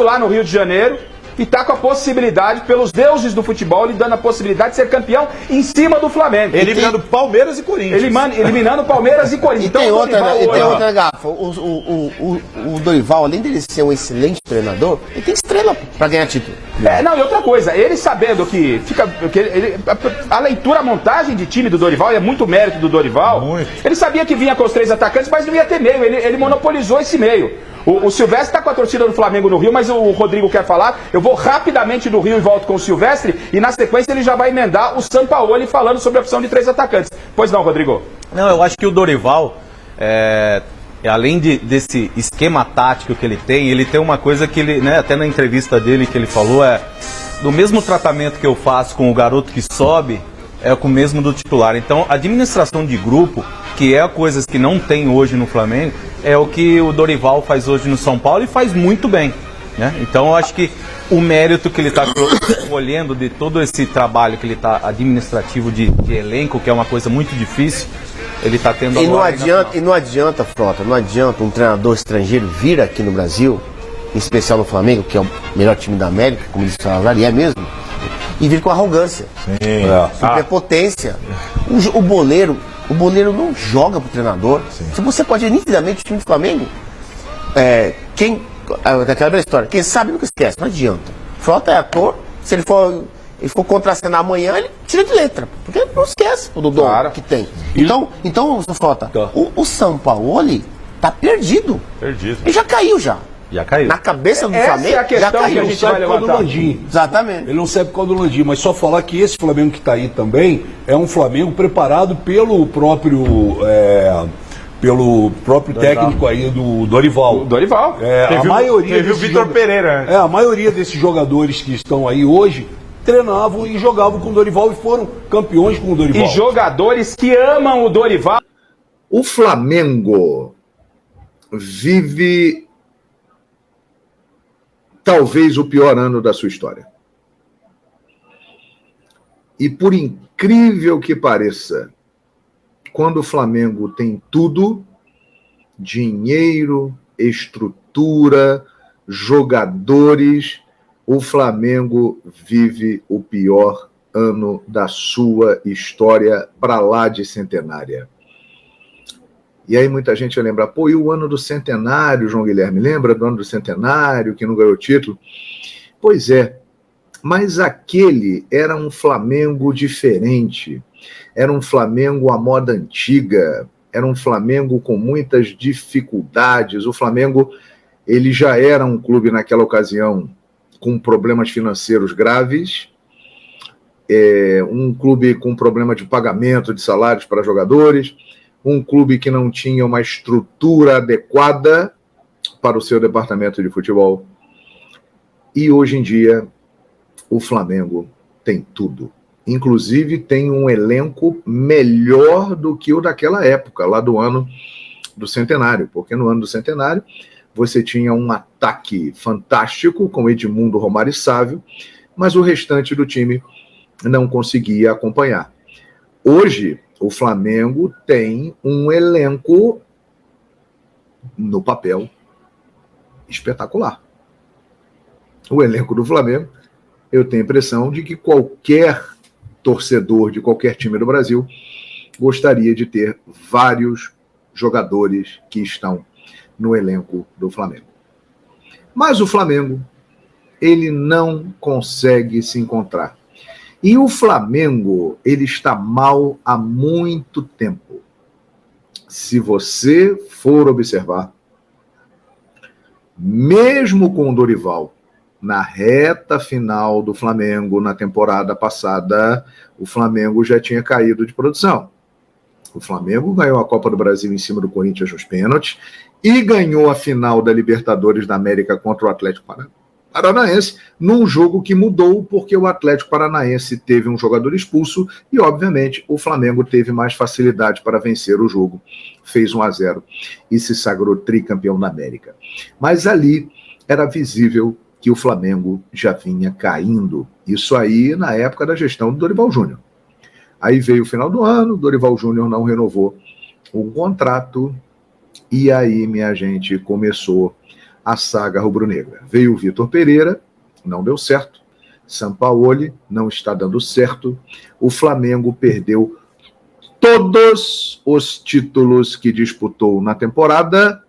Lá no Rio de Janeiro. E tá com a possibilidade, pelos deuses do futebol, ele dando a possibilidade de ser campeão em cima do Flamengo. Eliminando Palmeiras e Corinthians. Eliminando Palmeiras e Corinthians. E tem outra, Gafa. O Dorival, além dele ser um excelente treinador, ele tem estrela pra ganhar título. E outra coisa, ele sabendo que a leitura, a montagem de time do Dorival, é muito mérito do Dorival. Muito. Ele sabia que vinha com os 3 atacantes, mas não ia ter meio. Ele monopolizou esse meio. O Silvestre está com a torcida do Flamengo no Rio, mas o Rodrigo quer falar. Eu vou rapidamente no Rio e volto com o Silvestre. E na sequência ele já vai emendar o Sampaoli falando sobre a opção de 3 atacantes. Pois não, Rodrigo? Não, eu acho que o Dorival, além desse esquema tático que ele tem uma coisa que ele, né, até na entrevista dele que ele falou, do mesmo tratamento que eu faço com o garoto que sobe, é com o mesmo do titular. Então, a administração de grupo, que é coisas que não tem hoje no Flamengo, é o que o Dorival faz hoje no São Paulo e faz muito bem, né? Então, eu acho que o mérito que ele está colhendo de todo esse trabalho que ele está administrativo de elenco, que é uma coisa muito difícil, ele está tendo agora. E não adianta, Frota, não adianta um treinador estrangeiro vir aqui no Brasil, em especial no Flamengo, que é o melhor time da América, como disse o Salazar, e é mesmo, e vir com arrogância, com prepotência. O boleiro não joga pro treinador. Se você pode ver nitidamente o time do Flamengo, daquela velha história, quem sabe nunca esquece, não adianta. Frota é ator, se ele for contracenar amanhã, ele tira de letra, porque não esquece o dom que tem. Então, Frota, o São Paulo tá perdido. Ele já caiu já. Já caiu. Na cabeça do Essa Flamengo, é a questão já caiu. que a gente vai levantar. Exatamente. Ele não sabe qual do Landim, mas só falar que esse Flamengo que está aí também é um Flamengo preparado pelo próprio técnico aí do Dorival. Dorival. A maioria teve o Vitor Pereira. A maioria desses jogadores que estão aí hoje treinavam e jogavam com o Dorival e foram campeões com o Dorival. E jogadores que amam o Dorival. O Flamengo vive talvez o pior ano da sua história. E por incrível que pareça, quando o Flamengo tem tudo, dinheiro, estrutura, jogadores, o Flamengo vive o pior ano da sua história para lá de centenária. E aí muita gente vai lembrar, pô, e o ano do centenário, João Guilherme? Lembra do ano do centenário, que não ganhou título? Pois é, mas aquele era um Flamengo diferente. Era um Flamengo à moda antiga. Era um Flamengo com muitas dificuldades. O Flamengo, ele já era um clube naquela ocasião com problemas financeiros graves, um clube com problema de pagamento de salários para jogadores, um clube que não tinha uma estrutura adequada para o seu departamento de futebol. E hoje em dia, o Flamengo tem tudo. Inclusive, tem um elenco melhor do que o daquela época, lá do ano do centenário, porque no ano do centenário você tinha um ataque fantástico com Edmundo, Romário e Sávio, mas o restante do time não conseguia acompanhar. Hoje, o Flamengo tem um elenco no papel espetacular. O elenco do Flamengo, eu tenho a impressão de que qualquer torcedor de qualquer time do Brasil gostaria de ter vários jogadores que estão no elenco do Flamengo. Mas o Flamengo, ele não consegue se encontrar. E o Flamengo, ele está mal há muito tempo. Se você for observar, mesmo com o Dorival, na reta final do Flamengo, na temporada passada, o Flamengo já tinha caído de produção. O Flamengo ganhou a Copa do Brasil em cima do Corinthians nos pênaltis e ganhou a final da Libertadores da América contra o Atlético Paranaense, num jogo que mudou porque o Atlético Paranaense teve um jogador expulso e, obviamente, o Flamengo teve mais facilidade para vencer o jogo. Fez 1-0 e se sagrou tricampeão da América. Mas ali era visível que o Flamengo já vinha caindo. Isso aí na época da gestão do Dorival Júnior. Aí veio o final do ano, o Dorival Júnior não renovou o contrato e aí, minha gente, começou a saga rubro-negra. Veio o Vitor Pereira, não deu certo. Sampaoli não está dando certo. O Flamengo perdeu todos os títulos que disputou na temporada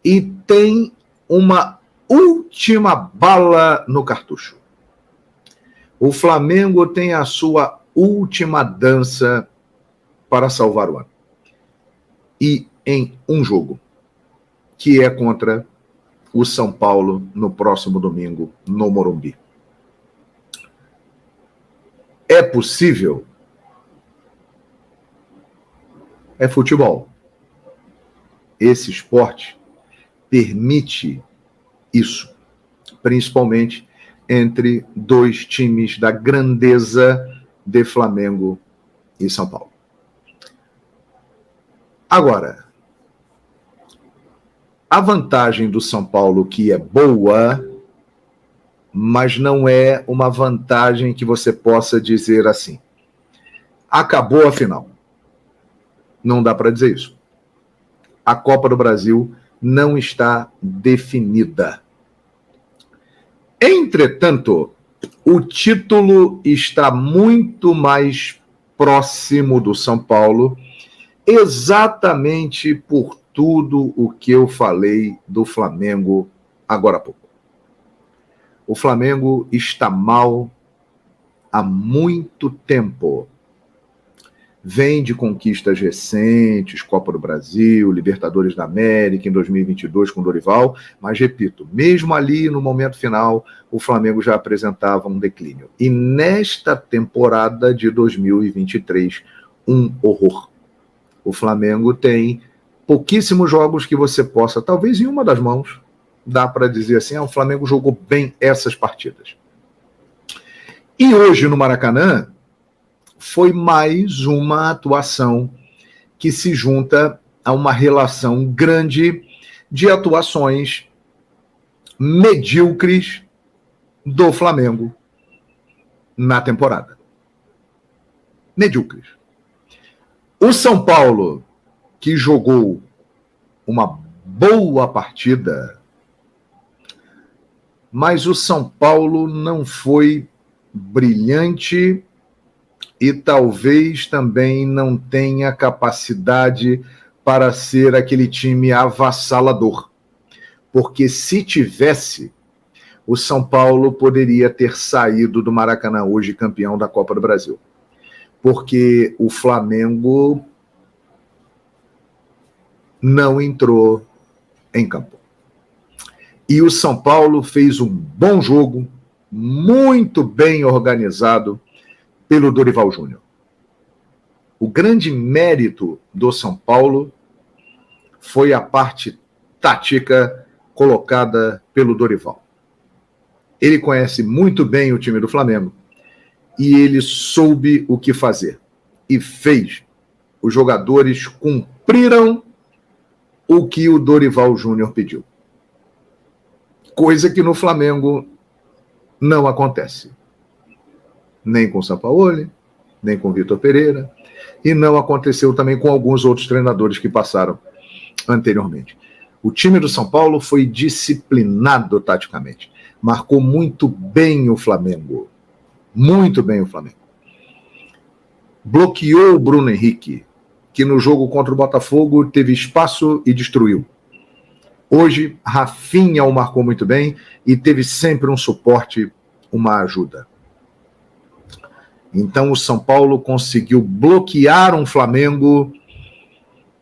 e tem uma última bala no cartucho. O Flamengo tem a sua última dança para salvar o ano. E em um jogo, que é contra o São Paulo no próximo domingo, no Morumbi. É possível? É futebol. Esse esporte permite isso, principalmente entre dois times da grandeza de Flamengo e São Paulo. Agora, a vantagem do São Paulo, que é boa, mas não é uma vantagem que você possa dizer assim, acabou a final. Não dá para dizer isso. A Copa do Brasil não está definida. Entretanto, o título está muito mais próximo do São Paulo, exatamente por tudo o que eu falei do Flamengo agora há pouco. O Flamengo está mal há muito tempo. Vem de conquistas recentes, Copa do Brasil, Libertadores da América em 2022 com Dorival, mas repito, mesmo ali no momento final, o Flamengo já apresentava um declínio. E nesta temporada de 2023, um horror. O Flamengo tem pouquíssimos jogos que você possa, talvez em uma das mãos, dá para dizer assim, o Flamengo jogou bem essas partidas. E hoje no Maracanã, foi mais uma atuação que se junta a uma relação grande de atuações medíocres do Flamengo na temporada. Medíocres. O São Paulo, que jogou uma boa partida, mas o São Paulo não foi brilhante e talvez também não tenha capacidade para ser aquele time avassalador. Porque se tivesse, o São Paulo poderia ter saído do Maracanã hoje campeão da Copa do Brasil. Porque o Flamengo não entrou em campo. E o São Paulo fez um bom jogo, muito bem organizado pelo Dorival Júnior. O grande mérito do São Paulo foi a parte tática colocada pelo Dorival. Ele conhece muito bem o time do Flamengo e ele soube o que fazer e fez. Os jogadores cumpriram o que o Dorival Júnior pediu. Coisa que no Flamengo não acontece. Nem com o Sampaoli, nem com o Vitor Pereira, e não aconteceu também com alguns outros treinadores que passaram anteriormente. O time do São Paulo foi disciplinado taticamente. Marcou muito bem o Flamengo. Muito bem o Flamengo. Bloqueou o Bruno Henrique, que no jogo contra o Botafogo teve espaço e destruiu. Hoje, Rafinha o marcou muito bem e teve sempre um suporte, uma ajuda. Então o São Paulo conseguiu bloquear um Flamengo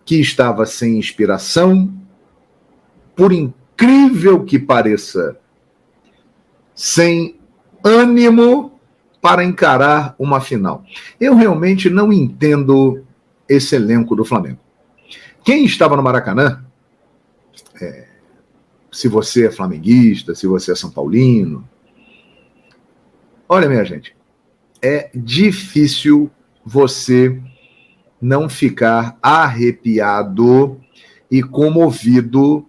que estava sem inspiração, por incrível que pareça, sem ânimo para encarar uma final. Eu realmente não entendo esse elenco do Flamengo. Quem estava no Maracanã, se você é flamenguista, se você é São Paulino, olha, minha gente, é difícil você não ficar arrepiado e comovido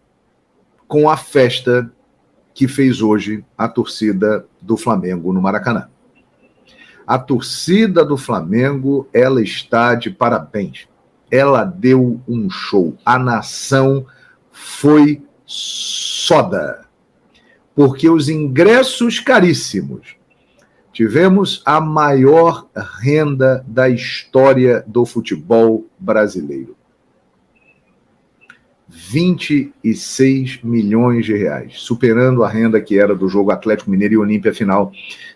com a festa que fez hoje a torcida do Flamengo no Maracanã. A torcida do Flamengo, ela está de parabéns. Ela deu um show. A nação foi soda. Porque os ingressos caríssimos. Tivemos a maior renda da história do futebol brasileiro. 26 milhões de reais, superando a renda que era do jogo Atlético Mineiro e Olímpia final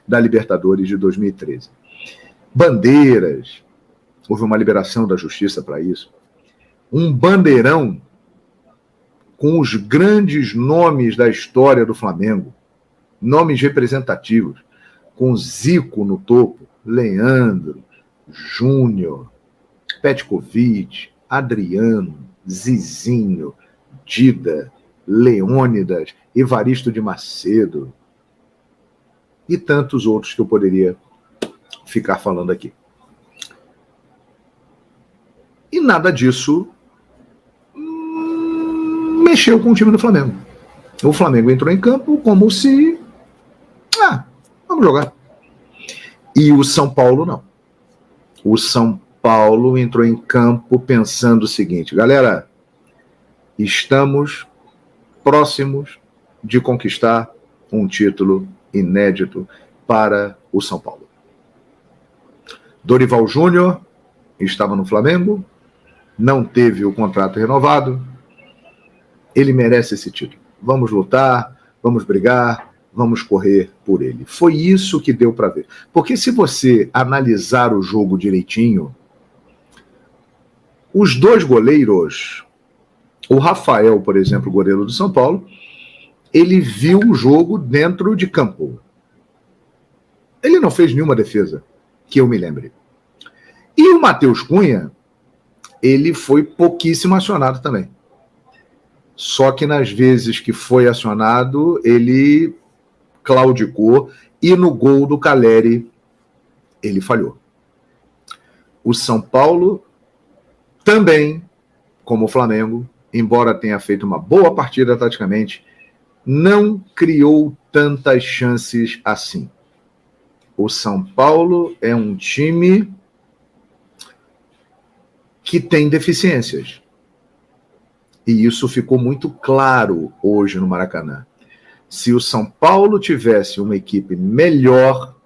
da Libertadores de 2013. Bandeiras, houve uma liberação da justiça para isso. Um bandeirão com os grandes nomes da história do Flamengo, nomes representativos, com Zico no topo, Leandro, Júnior, Petkovic, Adriano, Zizinho, Dida, Leônidas, Evaristo de Macedo e tantos outros que eu poderia ficar falando aqui. E nada disso mexeu com o time do Flamengo. O Flamengo entrou em campo como se... vamos jogar. E o São Paulo não. O São Paulo entrou em campo pensando o seguinte: galera, estamos próximos de conquistar um título inédito para o São Paulo. Dorival Júnior estava no Flamengo, não teve o contrato renovado, ele merece esse título. Vamos lutar, vamos brigar, vamos correr por ele. Foi isso que deu para ver. Porque se você analisar o jogo direitinho, os dois goleiros, o Rafael, por exemplo, goleiro do São Paulo, ele viu o jogo dentro de campo. Ele não fez nenhuma defesa, que eu me lembre. E o Matheus Cunha, ele foi pouquíssimo acionado também. Só que nas vezes que foi acionado, ele claudicou e no gol do Caleri, ele falhou. O São Paulo também, como o Flamengo, embora tenha feito uma boa partida taticamente, não criou tantas chances assim. O São Paulo é um time que tem deficiências. E isso ficou muito claro hoje no Maracanã. Se o São Paulo tivesse uma equipe melhor,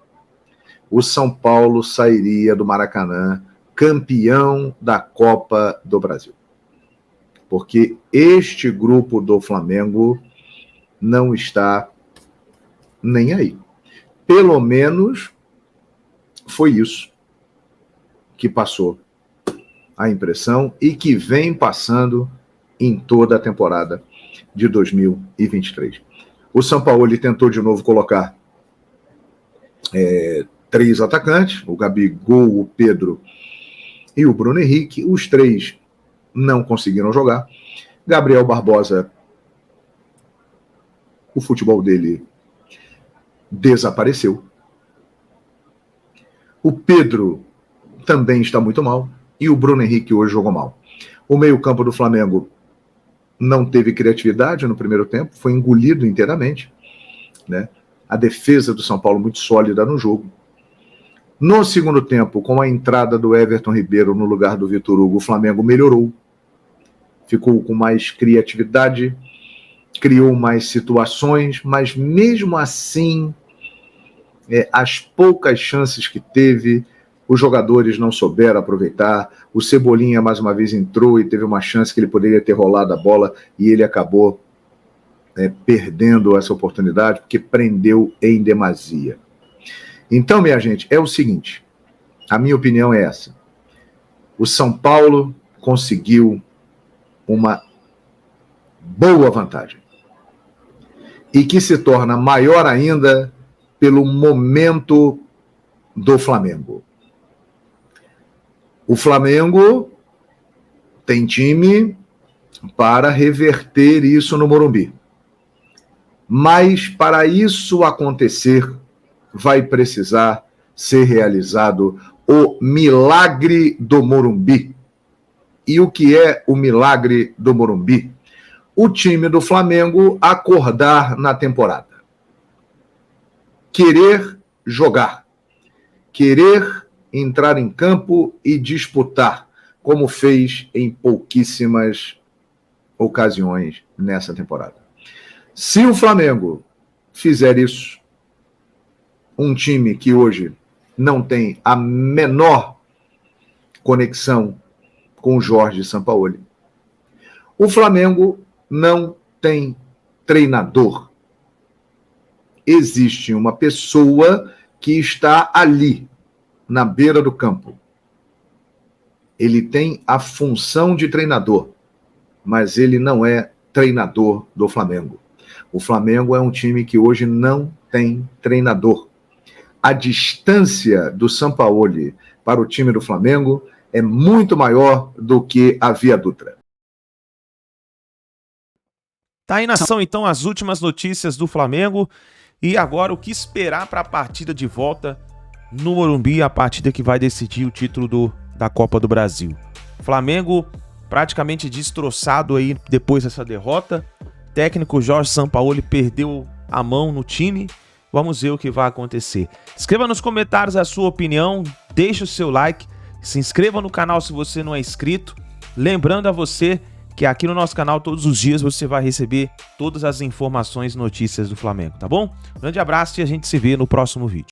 o São Paulo sairia do Maracanã campeão da Copa do Brasil. porque este grupo do Flamengo não está nem aí. Pelo menos foi isso que passou a impressão e que vem passando em toda a temporada de 2023. O Sampaoli tentou de novo colocar 3 atacantes, o Gabigol, o Pedro e o Bruno Henrique. Os 3 não conseguiram jogar. Gabriel Barbosa, o futebol dele desapareceu. O Pedro também está muito mal. E o Bruno Henrique hoje jogou mal. O meio-campo do Flamengo não teve criatividade no primeiro tempo, foi engolido inteiramente, né? A defesa do São Paulo muito sólida no jogo. No segundo tempo, com a entrada do Everton Ribeiro no lugar do Vitor Hugo, o Flamengo melhorou, ficou com mais criatividade, criou mais situações, mas mesmo assim, as poucas chances que teve, os jogadores não souberam aproveitar. O Cebolinha mais uma vez entrou e teve uma chance que ele poderia ter rolado a bola e ele acabou perdendo essa oportunidade porque prendeu em demasia. Então, minha gente, é o seguinte, a minha opinião é essa. O São Paulo conseguiu uma boa vantagem e que se torna maior ainda pelo momento do Flamengo. O Flamengo tem time para reverter isso no Morumbi. Mas para isso acontecer, vai precisar ser realizado o milagre do Morumbi. E o que é o milagre do Morumbi? O time do Flamengo acordar na temporada. Querer jogar. Querer entrar em campo e disputar, como fez em pouquíssimas ocasiões nessa temporada. Se o Flamengo fizer isso, um time que hoje não tem a menor conexão com o Jorge Sampaoli, o Flamengo não tem treinador. Existe uma pessoa que está ali, na beira do campo. Ele tem a função de treinador, mas ele não é treinador do Flamengo. O Flamengo é um time que hoje não tem treinador. A distância do Sampaoli para o time do Flamengo é muito maior do que a Via Dutra. Tá aí, nação, então, as últimas notícias do Flamengo. E agora o que esperar para a partida de volta no Morumbi, a partida que vai decidir o título da Copa do Brasil. Flamengo praticamente destroçado aí depois dessa derrota. Técnico Jorge Sampaoli perdeu a mão no time. Vamos ver o que vai acontecer. Escreva nos comentários a sua opinião, deixe o seu like, se inscreva no canal se você não é inscrito. Lembrando a você que aqui no nosso canal todos os dias você vai receber todas as informações e notícias do Flamengo, tá bom? Grande abraço e a gente se vê no próximo vídeo.